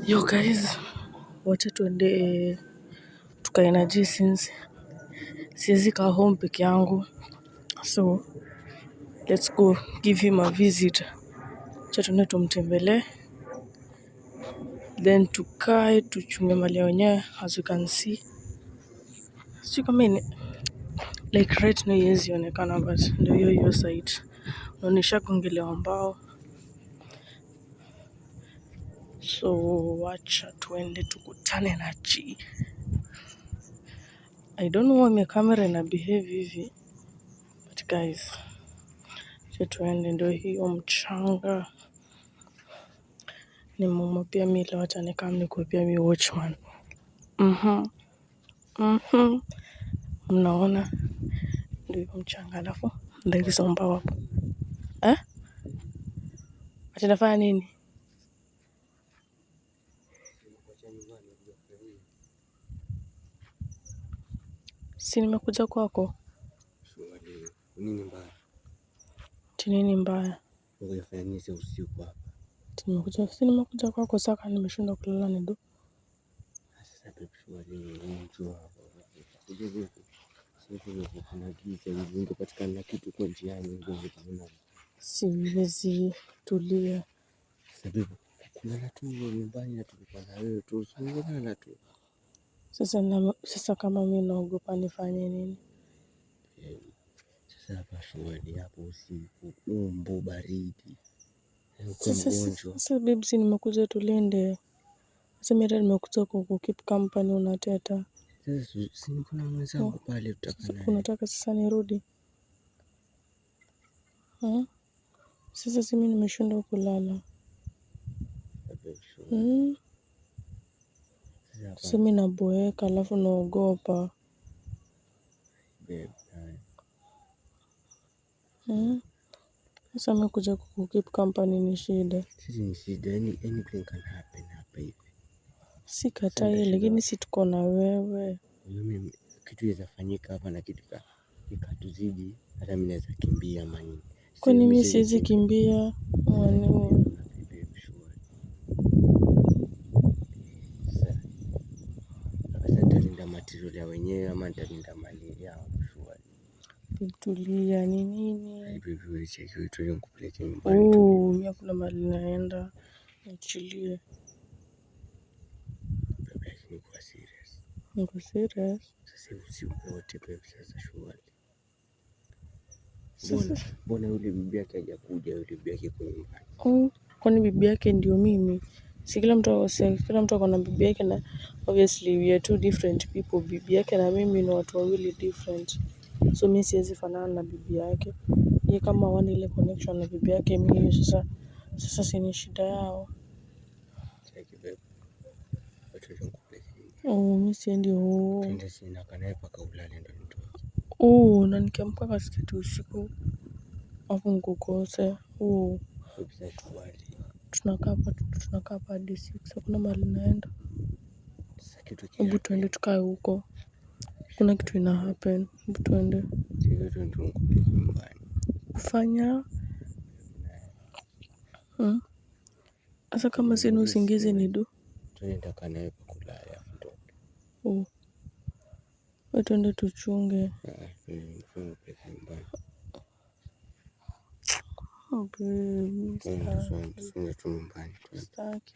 Yo guys, wacha tuende tukae na G since siwezi kaa home peke yangu, so let's go give him a visit. Acha tuende tumtembelee, then tukae tuchunge mali wenyewe. As you can see, sio kama like right now yezi onekana, but ndio hiyo site unaonesha kongelewa mbao. So wacha tuende tukutane na G. I don't know why my camera ina behave hivi, but guys, tuende. Ndio hiyo mchanga ni mama pia mimi leo acha nikamnikuwe pia mi watchman. Mnaona ndio hiyo mchanga, alafu ndio hizo mbao hapo. Acha nafanya nini? Si nimekuja kwako. Nini mbaya? Nini mbaya? Unafanya nini usiku hapa? Nimekuja kwako sasa, nimeshindwa kulala ndo. Sasa unajua hapo. Sasa kuna giza hivi, ungepatikana kitu kwa njiani ungekuona. Siwezi tulia. Sababu kulala tu nyumbani na tulikuwa na wewe tu, usilala tu. Sasa kama mimi naogopa nifanye nini? Sasa hapa shwari hapo usiku, umbo baridi. Uko mgonjwa. Sasa babes, nimekuja tulinde. Sasa mimi nimekuja kukeep company, unateta. Sasa si niko na mwenzangu pale tutakana. Unataka sasa nirudi? Sasa si mimi nimeshindwa kulala. Sasa mimi naboeka alafu naogopa. Sasa nimekuja kukeep company ni shida. Sisi ni shida, anything can happen hapa hivi. Sikatai, lakini si tuko na wewe. Mimi kitu inawezafanyika hapa na kitu ikatuzidi, hata mimi naweza kimbia mani. Kwani mimi siwezi kimbia? Sasa nitalinda material ya wenyewe ama nitalinda mali yao shwari. Tulia ni nini? Bibi cheki wetu nikupeleke nyumbani tu. Mimi hakuna mahali naenda. Niachilie. Niko serious. Niko serious? Sasa usiku wote babe, sasa shwari. Mbona yule bibi yake hajakuja? Yule bibi yake kwa nyumbani. Kwani bibi yake ndio mimi? Si kila mtu ako na bibi yake, na obviously we are two different people. Bibi yake na mimi ni watu wawili different. So mimi siwezi fanana na bibi yake. Yeye kama wana ile connection na bibi yake, mimi sasa si ni shida yao. Cheki babe. Watu nikupeleke. Mimi siendi huko. Twende sina kanae paka ulale ndo nitoke. Na nikiamka katikati usiku hapo nikukose. Kabisa shwari. Tunakaa hapa hadi 6. Hakuna mahali naenda. Sasa kitu Hebu tuende tukae huko. Kuna kitu ina happen. Hebu tuende. Sio tu nikupeleke nyumbani. Kufanya sasa kama sina usingizi ni do. Tunaenda kanae pa kulala ndo. Wewe tuende tuchunge. Nikupeleke nyumbani. Okay, Tuende tu nyumbani. staki.